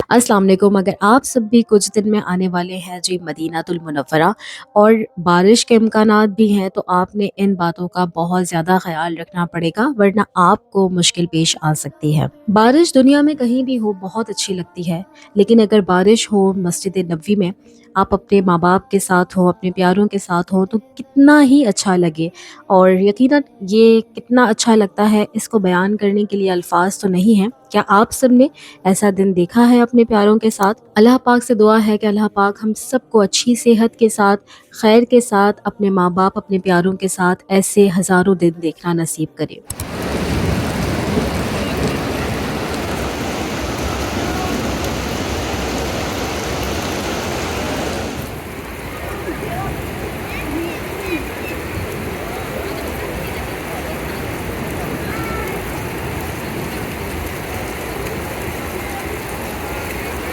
अस्सलाम वालेकुम। अगर आप सब भी कुछ दिन में आने वाले हैं जी मदीनातुल मुनव्वरा और बारिश के इम्कानात भी हैं, तो आपने इन बातों का बहुत ज़्यादा ख्याल रखना पड़ेगा, वरना आपको मुश्किल पेश आ सकती है। बारिश दुनिया में कहीं भी हो बहुत अच्छी लगती है, लेकिन अगर बारिश हो मस्जिद नबवी में, आप अपने माँ बाप के साथ हो, अपने प्यारों के साथ हो, तो कितना ही अच्छा लगे। और यकीनन ये कितना अच्छा लगता है, इसको बयान करने के लिए अल्फाज तो नहीं हैं। क्या आप सब ने ऐसा दिन देखा है अपने प्यारों के साथ? अल्लाह पाक से दुआ है कि अल्लाह पाक हम सबको अच्छी सेहत के साथ, खैर के साथ, अपने माँ बाप, अपने प्यारों के साथ ऐसे हज़ारों दिन देखना नसीब करे।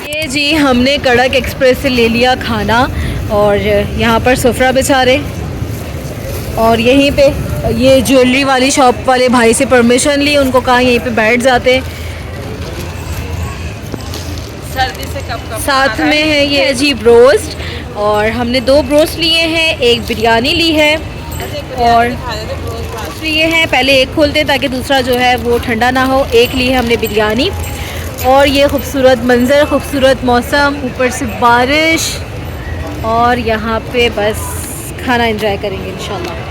ये जी हमने कड़क एक्सप्रेस से ले लिया खाना और यहाँ पर सुफरा बिछा रहे, और यहीं पे ये ज्वेलरी वाली शॉप वाले भाई से परमिशन ली, उनको कहा यहीं पे बैठ जाते। सर्दी से कब कब साथ में है ये अजीब ब्रोस्ट, और हमने 2 ब्रोस्ट लिए हैं, एक बिरयानी ली है और लिए हैं। पहले एक खोलते हैं ताकि दूसरा जो है वो ठंडा ना हो। एक ली है हमने बिरयानी, और ये खूबसूरत मंज़र, खूबसूरत मौसम, ऊपर से बारिश, और यहाँ पे बस खाना एंजॉय करेंगे इंशाल्लाह।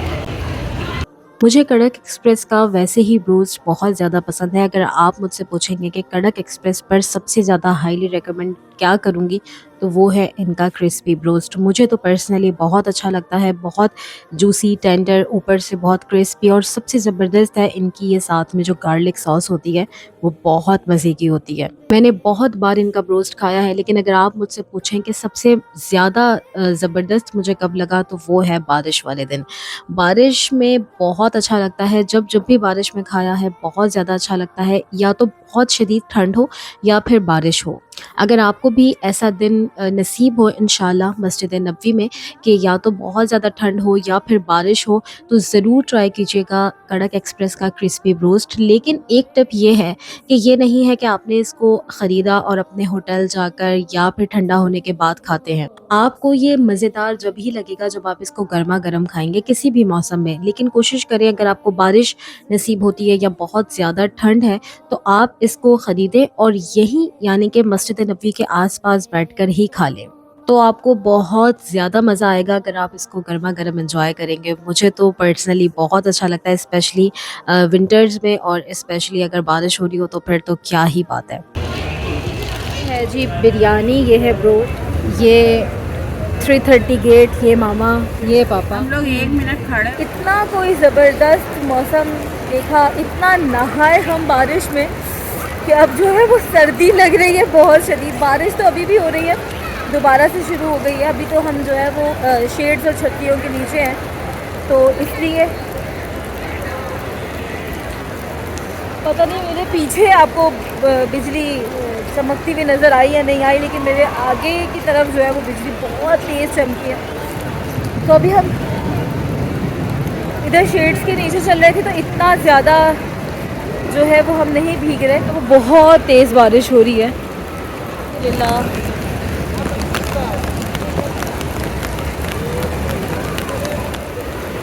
मुझे कड़क एक्सप्रेस का वैसे ही ब्रोस्ट बहुत ज़्यादा पसंद है। अगर आप मुझसे पूछेंगे कि कड़क एक्सप्रेस पर सबसे ज़्यादा हाईली रिकमेंड क्या करूँगी, तो वो है इनका क्रिस्पी ब्रोस्ट। मुझे तो पर्सनली बहुत अच्छा लगता है, बहुत जूसी, टेंडर, ऊपर से बहुत क्रिस्पी, और सबसे ज़बरदस्त है इनकी ये साथ में जो गार्लिक सॉस होती है, वो बहुत मज़े की होती है। मैंने बहुत बार इनका ब्रोस्ट खाया है, लेकिन अगर आप मुझसे पूछें कि सबसे ज़्यादा ज़बरदस्त मुझे कब लगा, तो वो है बारिश वाले दिन। बारिश में बहुत अच्छा लगता है, जब जब भी बारिश में खाया है बहुत ज़्यादा अच्छा लगता है, या तो बहुत शदीद ठंड हो या फिर बारिश हो। अगर आपको भी ऐसा दिन नसीब हो इंशाल्लाह मस्जिद नबवी में कि या तो बहुत ज़्यादा ठंड हो या फिर बारिश हो, तो ज़रूर ट्राई कीजिएगा कड़क एक्सप्रेस का क्रिस्पी ब्रोस्ट। लेकिन एक टिप ये है कि ये नहीं है कि आपने इसको ख़रीदा और अपने होटल जाकर या फिर ठंडा होने के बाद खाते हैं। आपको ये मज़ेदार जब ही लगेगा जब आप इसको गर्मा गर्म खाएंगे किसी भी मौसम में। लेकिन कोशिश करें, अगर आपको बारिश नसीब होती है या बहुत ज़्यादा ठंड है, तो आप इसको ख़रीदें और यहीं यानी कि मस्जिद नबवी के आसपास बैठकर ही खा लें, तो आपको बहुत ज़्यादा मज़ा आएगा अगर आप इसको गर्मा गर्म एंजॉय करेंगे। मुझे तो पर्सनली बहुत अच्छा लगता है, स्पेशली विंटर्स में, और स्पेशली अगर बारिश हो रही हो तो फिर तो क्या ही बात है जी। बिरयानी, ये है ब्रोस्ट, ये 330 गेट, ये मामा, ये पापा। हम लोग 1 मिनट खड़े। इतना कोई ज़बरदस्त मौसम देखा, इतना नहाए हम बारिश में कि अब जो है वो सर्दी लग रही है बहुत शदीद। बारिश तो अभी भी हो रही है, दोबारा से शुरू हो गई है। अभी तो हम जो है वो शेड्स और छत्रियों के नीचे हैं, तो इसलिए पता नहीं मेरे पीछे आपको बिजली चमकती हुई नज़र आई या नहीं आई, लेकिन मेरे आगे की तरफ जो है वो बिजली बहुत तेज़ चमकी है। तो अभी हम इधर शेड्स के नीचे चल रहे थे, तो इतना ज़्यादा जो है वो हम नहीं भीग रहे, तो वो बहुत तेज़ बारिश हो रही है।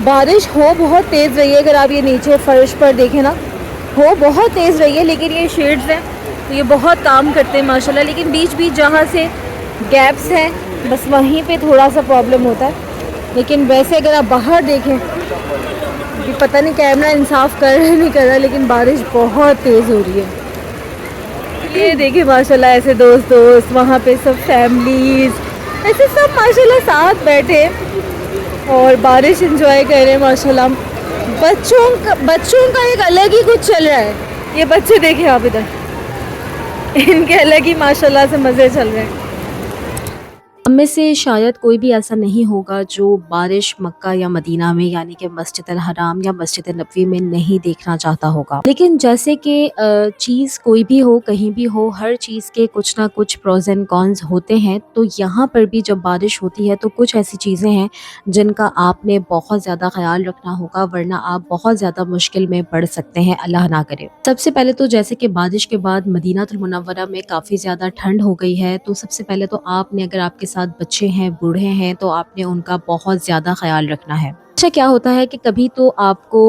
बारिश हो बहुत तेज़ रही है, अगर आप ये नीचे फर्श पर देखें ना, हो बहुत तेज़ रही है, लेकिन ये शेड्स हैं तो ये बहुत काम करते हैं माशाल्लाह। लेकिन बीच बीच जहाँ से गैप्स हैं, बस वहीं पे थोड़ा सा प्रॉब्लम होता है। लेकिन वैसे अगर आप बाहर देखें, कि पता नहीं कैमरा इंसाफ कर रहा है नहीं कर रहा, लेकिन बारिश बहुत तेज़ हो रही है। ये देखिए माशाल्लाह, ऐसे दोस्त वहाँ पे सब फैमिलीज़ ऐसे सब माशाल्लाह साथ बैठे और बारिश एंजॉय कर रहे हैं माशाल्लाह। बच्चों का एक अलग ही कुछ चल रहा है। ये बच्चे देखें आप इधर, इनके अलग ही माशाल्लाह से मज़े चल रहे हैं। हम में से शायद कोई भी ऐसा नहीं होगा जो बारिश मक्का या मदीना में यानी कि मस्जिद अल हराम या मस्जिद नबवी में नहीं देखना चाहता होगा। लेकिन जैसे कि चीज़ कोई भी हो, कहीं भी हो, हर चीज़ के कुछ ना कुछ प्रोज एंड कॉन्स होते हैं। तो यहाँ पर भी जब बारिश होती है तो कुछ ऐसी चीज़ें हैं जिनका आपने बहुत ज़्यादा ख्याल रखना होगा, वरना आप बहुत ज़्यादा मुश्किल में पड़ सकते हैं, अल्लाह ना करे। सबसे पहले तो जैसे कि बारिश के बाद मदीनातुल मुनव्वरा में काफ़ी ज़्यादा ठंड हो गई है, तो सबसे पहले तो आपने, अगर आपके साथ बच्चे हैं, बूढ़े हैं, तो आपने उनका बहुत ज़्यादा ख्याल रखना है। अच्छा, क्या होता है कि कभी तो आपको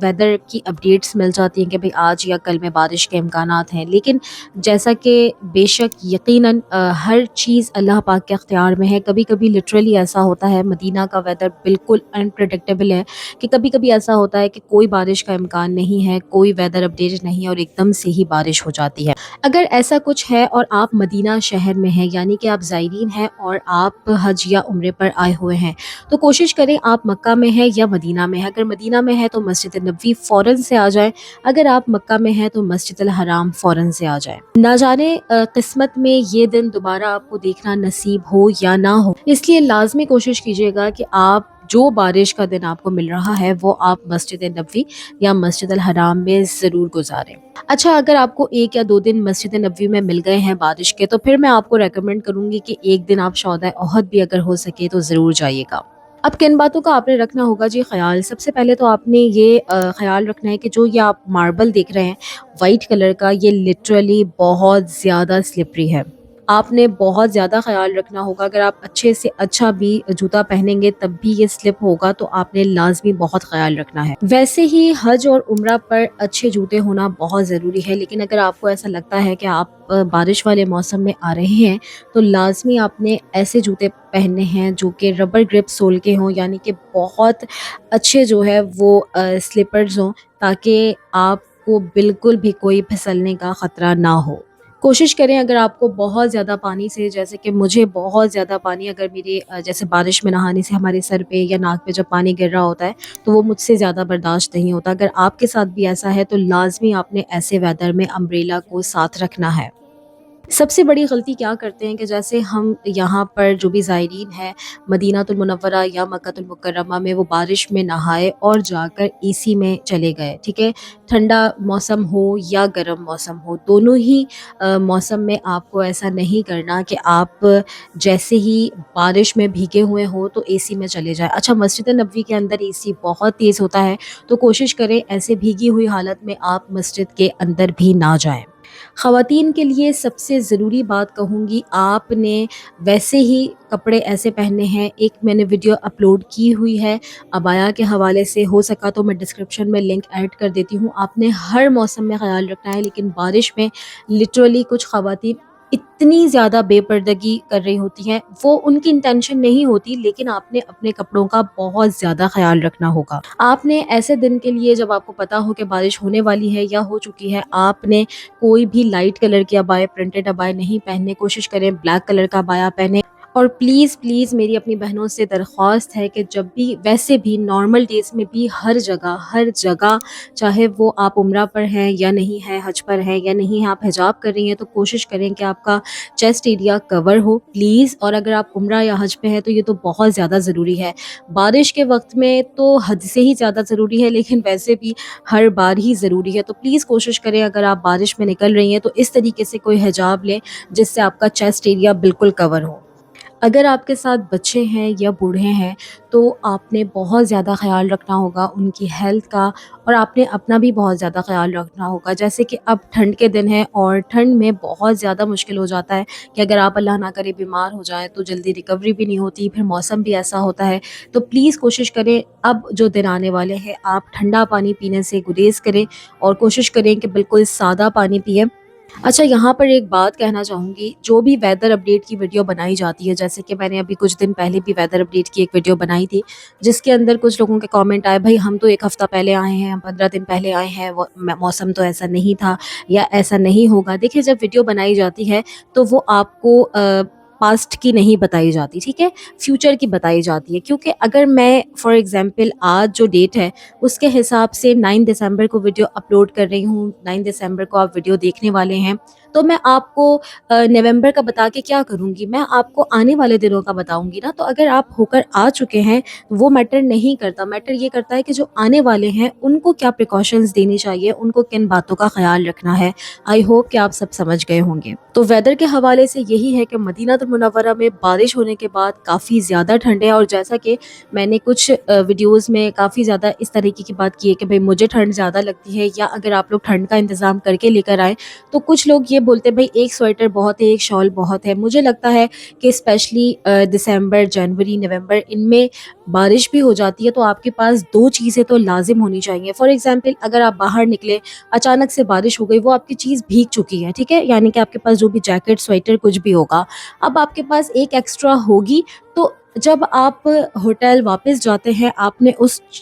वेदर की अपडेट्स मिल जाती हैं कि भाई आज या कल में बारिश के इम्कानात हैं, लेकिन जैसा कि बेशक यकीनन हर चीज़ अल्लाह पाक के अख्तियार में है। कभी कभी लिटरली ऐसा होता है, मदीना का वेदर बिल्कुल अनप्रडिक्टेबल है कि कभी कभी ऐसा होता है कि कोई बारिश का इम्कान नहीं है, कोई वेदर अपडेट नहीं है और एकदम से ही बारिश हो जाती है। अगर ऐसा कुछ है और आप मदीना शहर में हैं, यानी कि आप ज़ायरीन हैं और आप हज या उम्रे पर आए हुए हैं, तो कोशिश करें आप मक्का में हैं या मदीना में हैं। अगर मदीना में है तो मस्जिद नबवी फ़ौरन से आ जाएं, अगर आप मक्का में हैं तो मस्जिद अल हराम फ़ौरन से आ जाएं। ना जाने किस्मत में ये दिन दोबारा आपको देखना नसीब हो या ना हो, इसलिए लाजमी कोशिश कीजिएगा कि आप जो बारिश का दिन आपको मिल रहा है वो आप मस्जिद नबवी या मस्जिद अल हराम में ज़रूर गुजारें। अच्छा, अगर आपको 1 या 2 दिन मस्जिद नबवी में मिल गए हैं बारिश के, तो फिर मैं आपको रेकमेंड करूँगी कि एक दिन आप शौदा ओहद भी अगर हो सके तो ज़रूर जाइएगा। अब किन बातों का आपने रखना होगा जी ख़याल? सबसे पहले तो आपने ये ख़याल रखना है कि जो ये आप मार्बल देख रहे हैं वाइट कलर का, ये लिटरली बहुत ज़्यादा स्लिपरी है। आपने बहुत ज़्यादा ख़याल रखना होगा। अगर आप अच्छे से अच्छा भी जूता पहनेंगे तब भी ये स्लिप होगा, तो आपने लाज़मी बहुत ख़याल रखना है। वैसे ही हज और उम्रा पर अच्छे जूते होना बहुत ज़रूरी है, लेकिन अगर आपको ऐसा लगता है कि आप बारिश वाले मौसम में आ रहे हैं, तो लाज़मी आपने ऐसे जूते पहनने हैं जो कि रबर ग्रिप सोल के हों, यानी कि बहुत अच्छे जो है वो स्लीपर्स हों, ताकि आपको बिल्कुल भी कोई फिसलने का ख़तरा ना हो। कोशिश करें, अगर आपको बहुत ज़्यादा पानी से, जैसे कि मुझे बहुत ज़्यादा पानी, अगर मेरे जैसे बारिश में नहाने से हमारे सर पे या नाक पे जब पानी गिर रहा होता है तो वो मुझसे ज़्यादा बर्दाश्त नहीं होता। अगर आपके साथ भी ऐसा है तो लाज़मी आपने ऐसे वेदर में अम्ब्रेला को साथ रखना है। सबसे बड़ी गलती क्या करते हैं कि जैसे हम यहाँ पर जो भी ज़ायरीन हैं मदीनातुल मुनव्वरा या मक्कातुल मुकर्रमा में, वो बारिश में नहाए और जाकर एसी में चले गए, ठीक है। ठंडा मौसम हो या गर्म मौसम हो, दोनों ही मौसम में आपको ऐसा नहीं करना कि आप जैसे ही बारिश में भीगे हुए हो तो एसी में चले जाए। अच्छा, मस्जिद नबवी के अंदर एसी बहुत तेज़ होता है, तो कोशिश करें ऐसे भीगी हुई हालत में आप मस्जिद के अंदर भी ना जाएं। ख़वातीन के लिए सबसे ज़रूरी बात कहूँगी, आपने वैसे ही कपड़े ऐसे पहनने हैं। एक मैंने वीडियो अपलोड की हुई है अबाया के हवाले से, हो सका तो मैं डिस्क्रिप्शन में लिंक ऐड कर देती हूँ। आपने हर मौसम में ख़याल रखना है, लेकिन बारिश में लिटरली कुछ ख़वातीन इतनी ज़्यादा बेपर्दगी कर रही होती हैं, वो उनकी इंटेंशन नहीं होती, लेकिन आपने अपने कपड़ों का बहुत ज़्यादा ख़याल रखना होगा। आपने ऐसे दिन के लिए, जब आपको पता हो कि बारिश होने वाली है या हो चुकी है, आपने कोई भी लाइट कलर की अबाया, प्रिंटेड अबाया नहीं पहनने। कोशिश करें ब्लैक कलर का अबाया पहने। और प्लीज़ प्लीज़ मेरी अपनी बहनों से दरख्वास्त है कि जब भी, वैसे भी नॉर्मल डेज़ में भी, हर जगह, चाहे वो आप उम्रा पर हैं या नहीं हैं, हज पर हैं या नहीं हैं, आप हिजाब कर रही हैं तो कोशिश करें कि आपका चेस्ट एरिया कवर हो प्लीज़। और अगर आप उम्रा या हज पे हैं तो ये तो बहुत ज़्यादा ज़रूरी है। बारिश के वक्त में तो हद से ही ज़्यादा ज़रूरी है, लेकिन वैसे भी हर बार ही ज़रूरी है। तो प्लीज़ कोशिश करें, अगर आप बारिश में निकल रही हैं तो इस तरीके से कोई हिजाब लें जिससे आपका चेस्ट एरिया बिल्कुल कवर हो। अगर आपके साथ बच्चे हैं या बूढ़े हैं तो आपने बहुत ज़्यादा ख़याल रखना होगा उनकी हेल्थ का, और आपने अपना भी बहुत ज़्यादा ख़याल रखना होगा। जैसे कि अब ठंड के दिन हैं और ठंड में बहुत ज़्यादा मुश्किल हो जाता है कि अगर आप अल्लाह ना करे बीमार हो जाएँ तो जल्दी रिकवरी भी नहीं होती, फिर मौसम भी ऐसा होता है। तो प्लीज़ कोशिश करें, अब जो दिन आने वाले हैं आप ठंडा पानी पीने से गुरेज़ करें और कोशिश करें कि बिल्कुल सादा पानी पिएँ। अच्छा, यहाँ पर एक बात कहना चाहूँगी, जो भी वेदर अपडेट की वीडियो बनाई जाती है, जैसे कि मैंने अभी कुछ दिन पहले भी वेदर अपडेट की एक वीडियो बनाई थी, जिसके अंदर कुछ लोगों के कमेंट आए, भाई हम तो 1 हफ़्ता पहले आए हैं, हम 15 दिन पहले आए हैं, वो मौसम तो ऐसा नहीं था या ऐसा नहीं होगा। देखिए, जब वीडियो बनाई जाती है तो वो आपको पास्ट की नहीं बताई जाती, ठीक है, फ्यूचर की बताई जाती है। क्योंकि अगर मैं फॉर एग्जांपल आज जो डेट है उसके हिसाब से 9 दिसंबर को वीडियो अपलोड कर रही हूँ, 9 दिसंबर को आप वीडियो देखने वाले हैं, तो मैं आपको नवंबर का बता के क्या करूँगी, मैं आपको आने वाले दिनों का बताऊँगी ना। तो अगर आप होकर आ चुके हैं, वो मैटर नहीं करता, मैटर ये करता है कि जो आने वाले हैं उनको क्या प्रिकॉशंस देनी चाहिए, उनको किन बातों का ख़्याल रखना है। आई होप कि आप सब समझ गए होंगे। तो वेदर के हवाले से यही है कि मदीनातुल मुनव्वरा में बारिश होने के बाद काफ़ी ज़्यादा ठंड है, और जैसा कि मैंने कुछ वीडियोज़ में काफ़ी ज़्यादा इस तरीके की बात की है कि भई मुझे ठंड ज़्यादा लगती है, या अगर आप लोग ठंड का इंतज़ाम करके लेकर आएँ, तो कुछ लोग ये बोलते हैं भई एक स्वेटर बहुत है, एक शॉल बहुत है। मुझे लगता है कि स्पेशली दिसंबर, जनवरी, नवंबर इनमें बारिश भी हो जाती है, तो आपके पास 2 चीज़ें तो लाज़िम होनी चाहिए। फॉर एग्ज़ाम्पल अगर आप बाहर निकले, अचानक से बारिश हो गई, वो आपकी चीज़ भीग चुकी है, ठीक है? यानी कि आपके पास जो भी जैकेट, स्वेटर कुछ भी होगा, अब आपके पास एक एक्स्ट्रा होगी, तो जब आप होटल वापस जाते हैं, आपने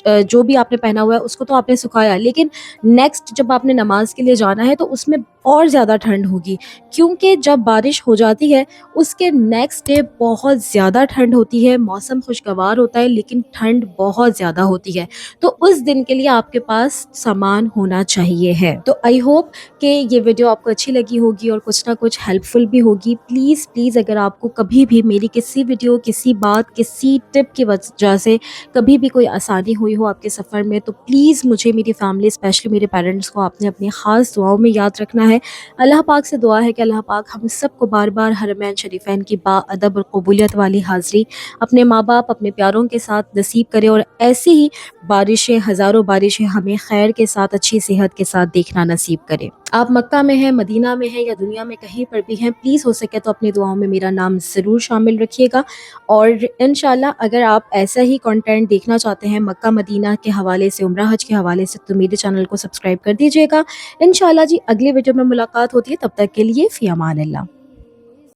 जो भी आपने पहना हुआ है उसको तो आपने सुखाया, लेकिन नेक्स्ट जब आपने नमाज़ के लिए जाना है तो उसमें और ज़्यादा ठंड होगी, क्योंकि जब बारिश हो जाती है उसके नेक्स्ट डे बहुत ज़्यादा ठंड होती है, मौसम खुशगवार होता है लेकिन ठंड बहुत ज़्यादा होती है। तो उस दिन के लिए आपके पास सामान होना चाहिए है। तो आई होप कि ये वीडियो आपको अच्छी लगी होगी और कुछ ना कुछ हेल्पफुल भी होगी। प्लीज़ प्लीज़ अगर आपको कभी भी मेरी किसी वीडियो, किसी बात, किसी टिप की वजह से कभी भी कोई आसानी हुई हो आपके सफ़र में, तो प्लीज़ मुझे, मेरी फैमिली, स्पेशली मेरे पेरेंट्स को आपने अपनी ख़ास दुआओं में याद रखना है। अल्लाह पाक से दुआ है कि अल्लाह पाक हम सबको बार बार हरमैन शरीफैन की बाअदब और कबूलियत वाली हाज़री अपने माँ बाप, अपने प्यारों के साथ नसीब करे, और ऐसी ही बारिशें, हज़ारों बारिशें हमें खैर के साथ, अच्छी सेहत के साथ देखना नसीब करे। आप मक्का में हैं, मदीना में हैं, या दुनिया में कहीं पर भी हैं, प्लीज़ हो सके तो अपनी दुआओं में मेरा नाम ज़रूर शामिल रखिएगा। और इंशाल्लाह अगर आप ऐसा ही कंटेंट देखना चाहते हैं मक्का मदीना के हवाले से, उम्रा हज के हवाले से, तो मेरे चैनल को सब्सक्राइब कर दीजिएगा। इंशाल्लाह जी अगली वीडियो में मुलाकात होती है, तब तक के लिए फ़ी अमान अल्लाह।